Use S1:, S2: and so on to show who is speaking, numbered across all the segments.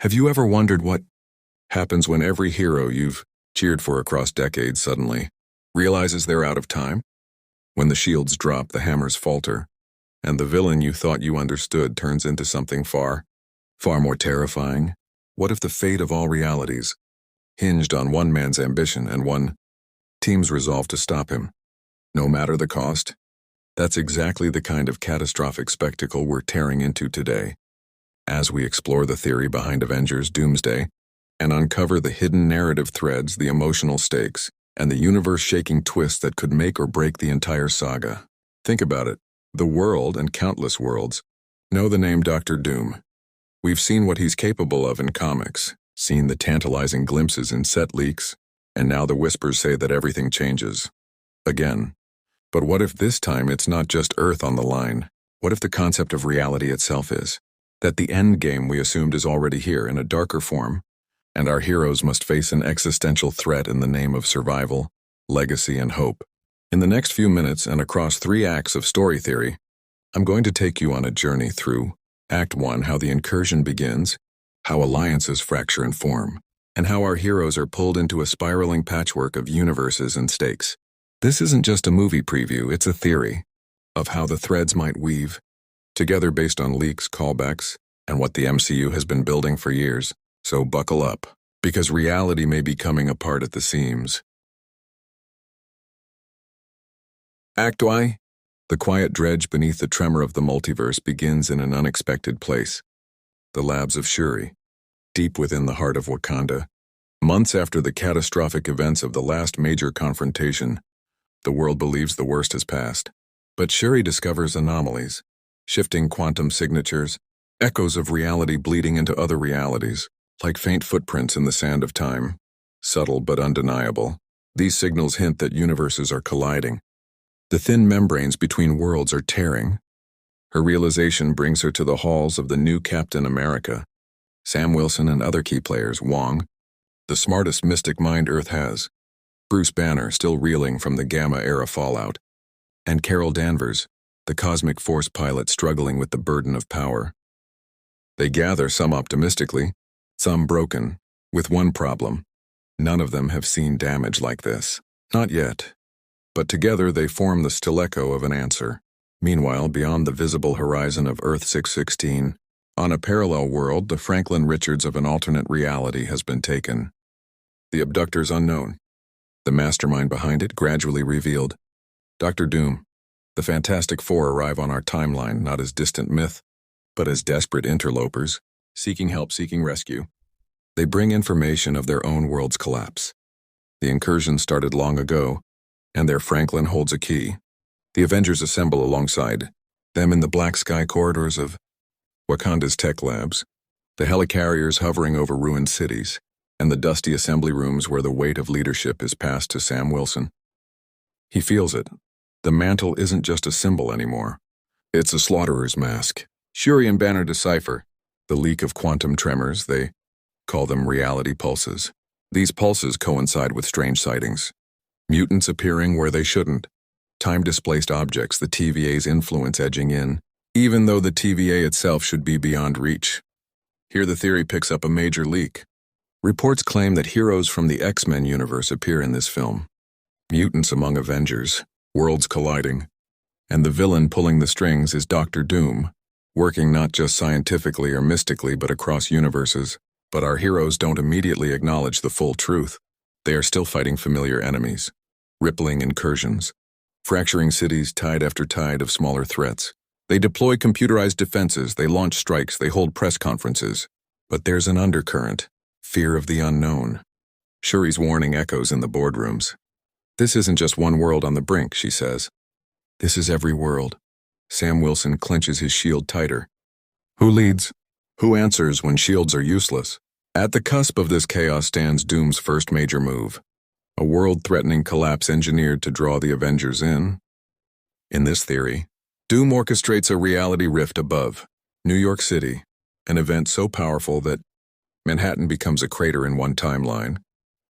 S1: Have you ever wondered what happens when every hero you've cheered for across decades suddenly realizes they're out of time? When the shields drop, the hammers falter, and the villain you thought you understood turns into something far more terrifying? What if the fate of all realities hinged on one man's ambition and one team's resolve to stop him, no matter the cost? That's exactly the kind of catastrophic spectacle we're tearing into today, as we explore the theory behind Avengers Doomsday and uncover the hidden narrative threads, the emotional stakes, and the universe-shaking twists that could make or break the entire saga. Think about it. The world, and countless worlds, know the name Dr. Doom. We've seen what he's capable of in comics, seen the tantalizing glimpses in set leaks, and now the whispers say that everything changes. Again. But what if this time it's not just Earth on the line? What if the concept of reality itself is that the end game we assumed is already here in a darker form, and our heroes must face an existential threat in the name of survival, legacy, and hope? In the next few minutes and across 3 acts of story theory, I'm going to take you on a journey through Act 1, how the incursion begins, how alliances fracture and form, and how our heroes are pulled into a spiraling patchwork of universes and stakes. This isn't just a movie preview, it's a theory of how the threads might weave together based on leaks, callbacks, and what the MCU has been building for years. So buckle up, because reality may be coming apart at the seams. Act 1. The quiet dredge beneath the tremor of the multiverse begins in an unexpected place. The labs of Shuri, deep within the heart of Wakanda. Months after the catastrophic events of the last major confrontation, the world believes the worst has passed. But Shuri discovers anomalies, shifting quantum signatures, echoes of reality bleeding into other realities, like faint footprints in the sand of time. Subtle but undeniable, these signals hint that universes are colliding. The thin membranes between worlds are tearing. Her realization brings her to the halls of the new Captain America, Sam Wilson and other key players, Wong, the smartest mystic mind Earth has, Bruce Banner, still reeling from the Gamma-era fallout, and Carol Danvers, the cosmic force pilot struggling with the burden of power. They gather, some optimistically, some broken, with one problem. None of them have seen damage like this. Not yet. But together they form the still echo of an answer. Meanwhile, beyond the visible horizon of Earth 616, on a parallel world, the Franklin Richards of an alternate reality has been taken. The abductors unknown. The mastermind behind it gradually revealed. Dr. Doom. The Fantastic Four arrive on our timeline not as distant myth, but as desperate interlopers, seeking help, seeking rescue. They bring information of their own world's collapse. The incursion started long ago, and their Franklin holds a key. The Avengers assemble alongside them in the black sky corridors of Wakanda's tech labs, the helicarriers hovering over ruined cities, and the dusty assembly rooms where the weight of leadership is passed to Sam Wilson. He feels it. The mantle isn't just a symbol anymore. It's a slaughterer's mask. Shuri and Banner decipher the leak of quantum tremors. They call them reality pulses. These pulses coincide with strange sightings. Mutants appearing where they shouldn't. Time-displaced objects, the TVA's influence edging in, even though the TVA itself should be beyond reach. Here the theory picks up a major leak. Reports claim that heroes from the X-Men universe appear in this film. Mutants among Avengers, worlds colliding, and the villain pulling the strings is Dr. Doom, working not just scientifically or mystically but across universes. But our heroes don't immediately acknowledge the full truth. They are still fighting familiar enemies, rippling incursions, fracturing cities tide after tide of smaller threats. They deploy computerized defenses, they launch strikes, they hold press conferences. But there's an undercurrent. Fear of the unknown. Shuri's warning echoes in the boardrooms. This isn't just one world on the brink, she says. This is every world. Sam Wilson clenches his shield tighter. Who leads? Who answers when shields are useless? At the cusp of this chaos stands Doom's first major move. A world-threatening collapse engineered to draw the Avengers in. In this theory, Doom orchestrates a reality rift above New York City, an event so powerful that Manhattan becomes a crater in one timeline,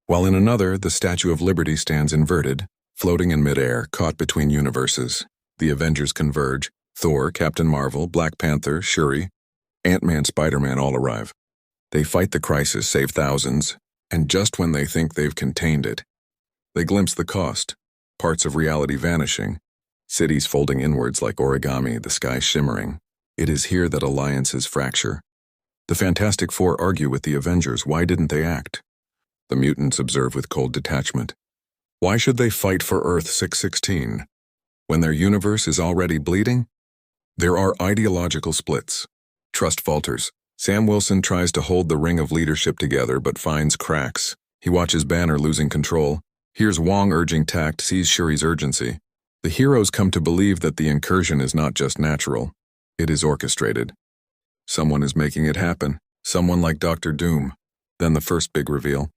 S1: while in another, the Statue of Liberty stands inverted, floating in midair, caught between universes. The Avengers converge. Thor, Captain Marvel, Black Panther, Shuri, Ant-Man, Spider-Man all arrive. They fight the crisis, save thousands, and just when they think they've contained it, they glimpse the cost, parts of reality vanishing, cities folding inwards like origami, the sky shimmering. It is here that alliances fracture. The Fantastic Four argue with the Avengers. Why didn't they act? The mutants observe with cold detachment. Why should they fight for Earth 616? When their universe is already bleeding? There are ideological splits. Trust falters. Sam Wilson tries to hold the ring of leadership together but finds cracks. He watches Banner losing control, hears Wong urging tact, sees Shuri's urgency. The heroes come to believe that the incursion is not just natural, it is orchestrated. Someone is making it happen, someone like Dr. Doom. Then the first big reveal.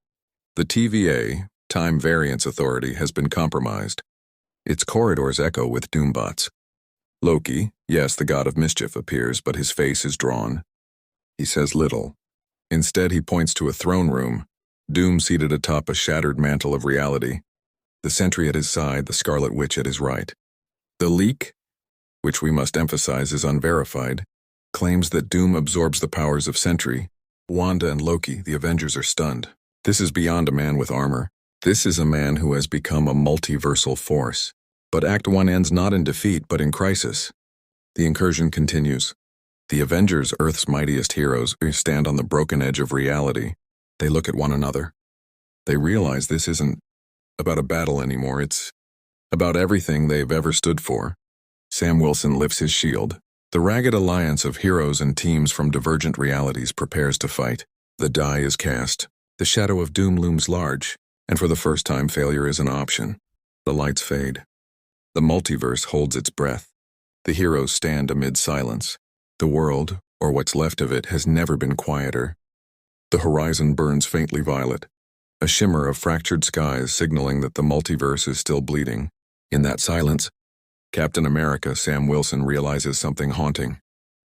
S1: The TVA, Time Variance Authority, has been compromised. Its corridors echo with Doombots. Loki, yes, the god of mischief, appears, but his face is drawn. He says little. Instead, he points to a throne room, Doom seated atop a shattered mantle of reality, the sentry at his side, the Scarlet Witch at his right. The leak, which we must emphasize is unverified, claims that Doom absorbs the powers of Sentry. Wanda and Loki, the Avengers, are stunned. This is beyond a man with armor. This is a man who has become a multiversal force. But Act 1 ends not in defeat, but in crisis. The incursion continues. The Avengers, Earth's mightiest heroes, stand on the broken edge of reality. They look at one another. They realize this isn't about a battle anymore, it's about everything they've ever stood for. Sam Wilson lifts his shield. The ragged alliance of heroes and teams from divergent realities prepares to fight. The die is cast. The shadow of doom looms large, and for the first time failure is an option. The lights fade. The multiverse holds its breath. The heroes stand amid silence. The world, or what's left of it, has never been quieter. The horizon burns faintly violet, a shimmer of fractured skies signaling that the multiverse is still bleeding. In that silence, Captain America, Sam Wilson, realizes something haunting.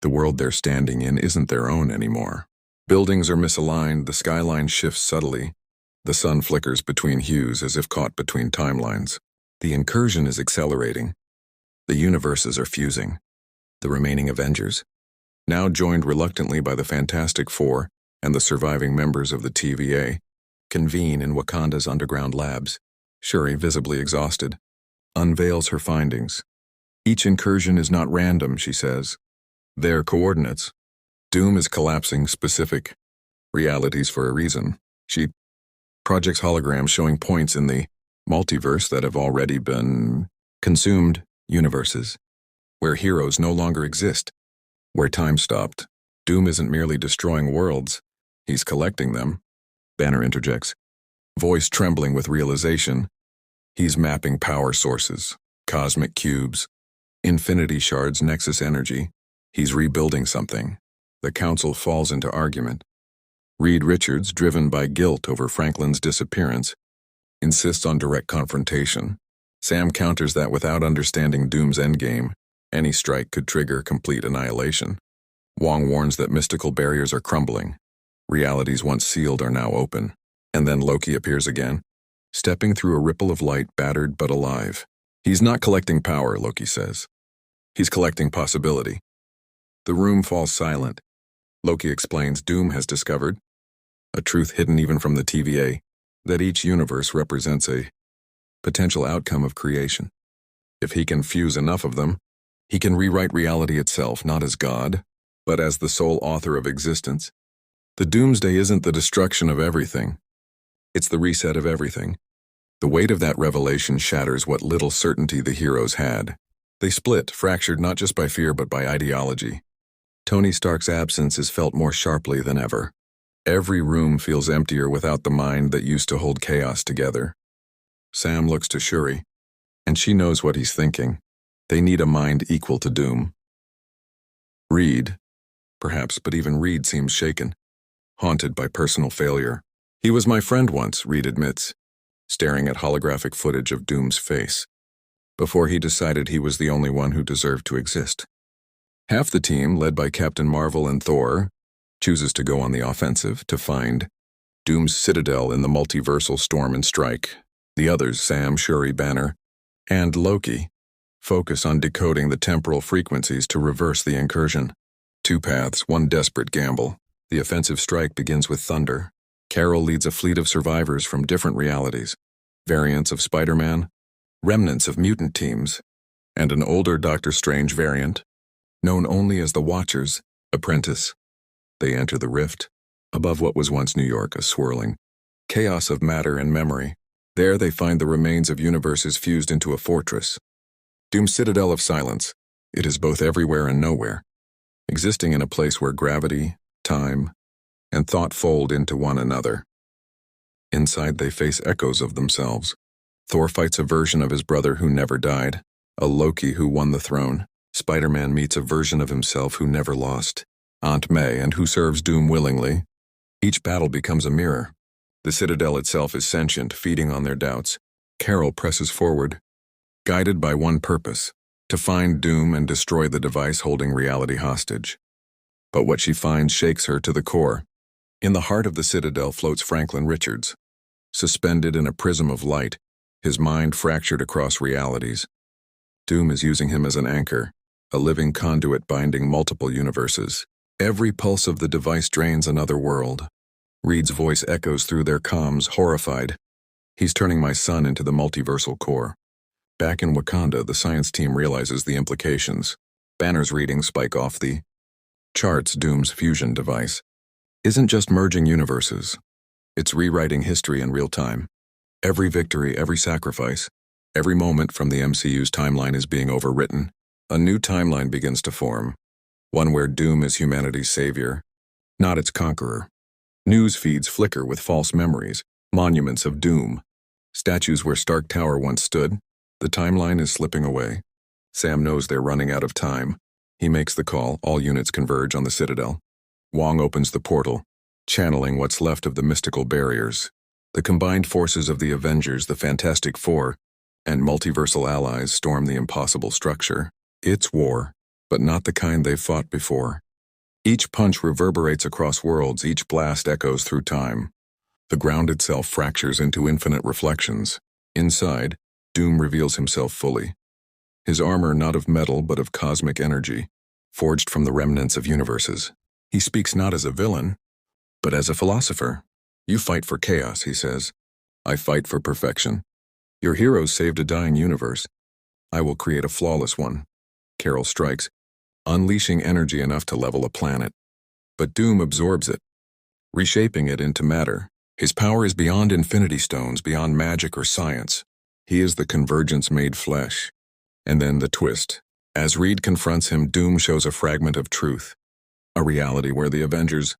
S1: The world they're standing in isn't their own anymore. Buildings are misaligned, the skyline shifts subtly. The sun flickers between hues as if caught between timelines. The incursion is accelerating. The universes are fusing. The remaining Avengers, now joined reluctantly by the Fantastic Four and the surviving members of the TVA, convene in Wakanda's underground labs. Shuri, visibly exhausted, unveils her findings. Each incursion is not random, she says. They're coordinates. Doom is collapsing specific realities for a reason. She projects holograms showing points in the multiverse that have already been consumed universes, where heroes no longer exist, where time stopped. Doom isn't merely destroying worlds, he's collecting them. Banner interjects, voice trembling with realization. He's mapping power sources, cosmic cubes, infinity shards, nexus energy. He's rebuilding something. The council falls into argument. Reed Richards, driven by guilt over Franklin's disappearance, insists on direct confrontation. Sam counters that without understanding Doom's endgame, any strike could trigger complete annihilation. Wong warns that mystical barriers are crumbling. Realities once sealed are now open. And then Loki appears again, stepping through a ripple of light, battered but alive. He's not collecting power, Loki says. He's collecting possibility. The room falls silent. Loki explains Doom has discovered, a truth hidden even from the TVA, that each universe represents a potential outcome of creation. If he can fuse enough of them, he can rewrite reality itself, not as God, but as the sole author of existence. The Doomsday isn't the destruction of everything. It's the reset of everything. The weight of that revelation shatters what little certainty the heroes had. They split, fractured not just by fear but by ideology. Tony Stark's absence is felt more sharply than ever. Every room feels emptier without the mind that used to hold chaos together. Sam looks to Shuri, and she knows what he's thinking. They need a mind equal to Doom. Reed, perhaps, but even Reed seems shaken, haunted by personal failure. He was my friend once, Reed admits, staring at holographic footage of Doom's face, before he decided he was the only one who deserved to exist. Half the team, led by Captain Marvel and Thor, chooses to go on the offensive to find Doom's citadel in the multiversal storm and strike. The others, Sam, Shuri, Banner, and Loki, focus on decoding the temporal frequencies to reverse the incursion. Two paths, one desperate gamble. The offensive strike begins with thunder. Carol leads a fleet of survivors from different realities, variants of Spider-Man, remnants of mutant teams, and an older Doctor Strange variant, known only as the Watcher's apprentice. They enter the rift, above what was once New York, a swirling chaos of matter and memory. There they find the remains of universes fused into a fortress. Doom's citadel of silence. It is both everywhere and nowhere, existing in a place where gravity, time, and thought fold into one another. Inside they face echoes of themselves. Thor fights a version of his brother who never died, a Loki who won the throne. Spider-Man meets a version of himself who never lost, Aunt May, and who serves Doom willingly. Each battle becomes a mirror. The citadel itself is sentient, feeding on their doubts. Carol presses forward, guided by one purpose: to find Doom and destroy the device holding reality hostage. But what she finds shakes her to the core. In the heart of the citadel floats Franklin Richards, suspended in a prism of light, his mind fractured across realities. Doom is using him as an anchor, a living conduit binding multiple universes. Every pulse of the device drains another world. Reed's voice echoes through their comms, horrified. He's turning my son into the multiversal core. Back in Wakanda, the science team realizes the implications. Banner's readings spike off the charts. Doom's fusion device isn't just merging universes. It's rewriting history in real time. Every victory, every sacrifice, every moment from the MCU's timeline is being overwritten. A new timeline begins to form, one where Doom is humanity's savior, not its conqueror. News feeds flicker with false memories, monuments of Doom, statues where Stark Tower once stood. The timeline is slipping away. Sam knows they're running out of time. He makes the call. All units converge on the Citadel. Wong opens the portal, channeling what's left of the mystical barriers. The combined forces of the Avengers, the Fantastic Four, and multiversal allies storm the impossible structure. It's war, but not the kind they've fought before. Each punch reverberates across worlds, each blast echoes through time. The ground itself fractures into infinite reflections. Inside, Doom reveals himself fully. His armor not of metal but of cosmic energy, forged from the remnants of universes. He speaks not as a villain, but as a philosopher. You fight for chaos, he says. I fight for perfection. Your heroes saved a dying universe. I will create a flawless one. Carol strikes, unleashing energy enough to level a planet. But Doom absorbs it, reshaping it into matter. His power is beyond infinity stones, beyond magic or science. He is the convergence made flesh. And then the twist. As Reed confronts him, Doom shows a fragment of truth. A reality where the Avengers'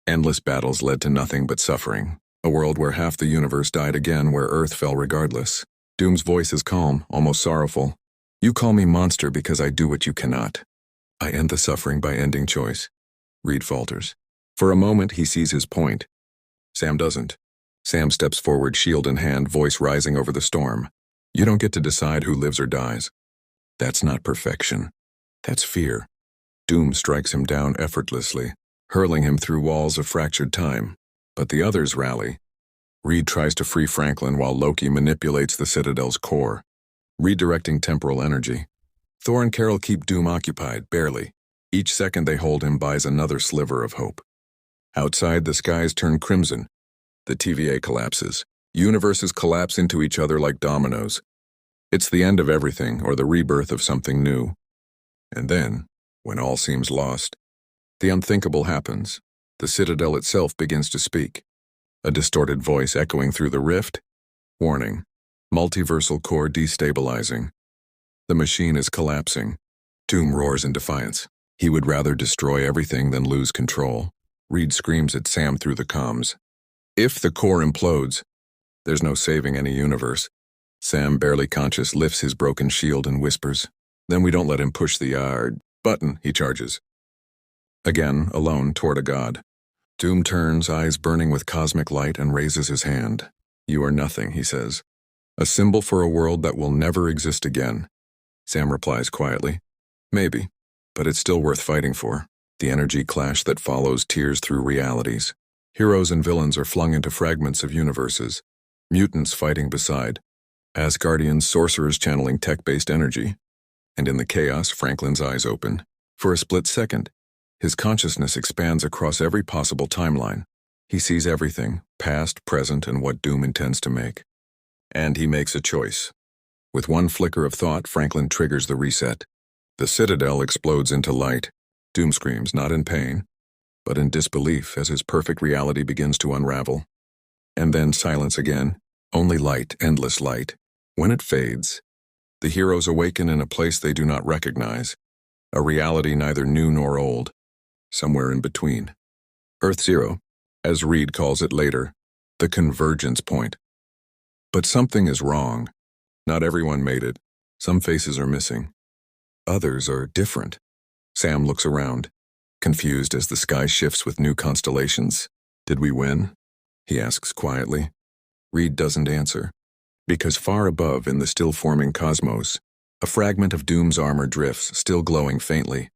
S1: endless battles led to nothing but suffering. A world where half the universe died again, where Earth fell regardless. Doom's voice is calm, almost sorrowful. You call me monster because I do what you cannot. I end the suffering by ending choice. Reed falters. For a moment, he sees his point. Sam doesn't. Sam steps forward, shield in hand, voice rising over the storm. You don't get to decide who lives or dies. That's not perfection. That's fear. Doom strikes him down effortlessly, hurling him through walls of fractured time. But the others rally. Reed tries to free Franklin while Loki manipulates the Citadel's core, redirecting temporal energy. Thor and Carol keep Doom occupied, barely. Each second they hold him buys another sliver of hope. Outside, the skies turn crimson. The TVA collapses. Universes collapse into each other like dominoes. It's the end of everything, or the rebirth of something new. And then, when all seems lost, the unthinkable happens. The Citadel itself begins to speak. A distorted voice echoing through the rift. Warning. Multiversal core destabilizing. The machine is collapsing. Doom roars in defiance. He would rather destroy everything than lose control. Reed screams at Sam through the comms. If the core implodes, there's no saving any universe. Sam, barely conscious, lifts his broken shield and whispers. Then we don't let him push the button, he charges. Again, alone, toward a god. Doom turns, eyes burning with cosmic light, and raises his hand. You are nothing, he says. A symbol for a world that will never exist again. Sam replies quietly. Maybe, but it's still worth fighting for. The energy clash that follows tears through realities. Heroes and villains are flung into fragments of universes. Mutants fighting beside. Asgardians, sorcerers channeling tech-based energy. And in the chaos, Franklin's eyes open. For a split second, His consciousness expands across every possible timeline. He sees everything, past, present, and what Doom intends to make. And he makes a choice. With one flicker of thought, Franklin triggers the reset. The Citadel explodes into light. Doom screams, not in pain, but in disbelief as his perfect reality begins to unravel. And then silence again, only light, endless light. When it fades, the heroes awaken in a place they do not recognize, a reality neither new nor old, somewhere in between. Earth Zero, as Reed calls it later, the convergence point. But something is wrong. Not everyone made it. Some faces are missing. Others are different. Sam looks around, confused as the sky shifts with new constellations. Did we win? He asks quietly. Reed doesn't answer, because far above in the still-forming cosmos, a fragment of Doom's armor drifts, still glowing faintly.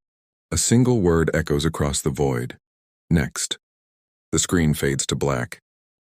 S1: A single word echoes across the void. Next. The screen fades to black.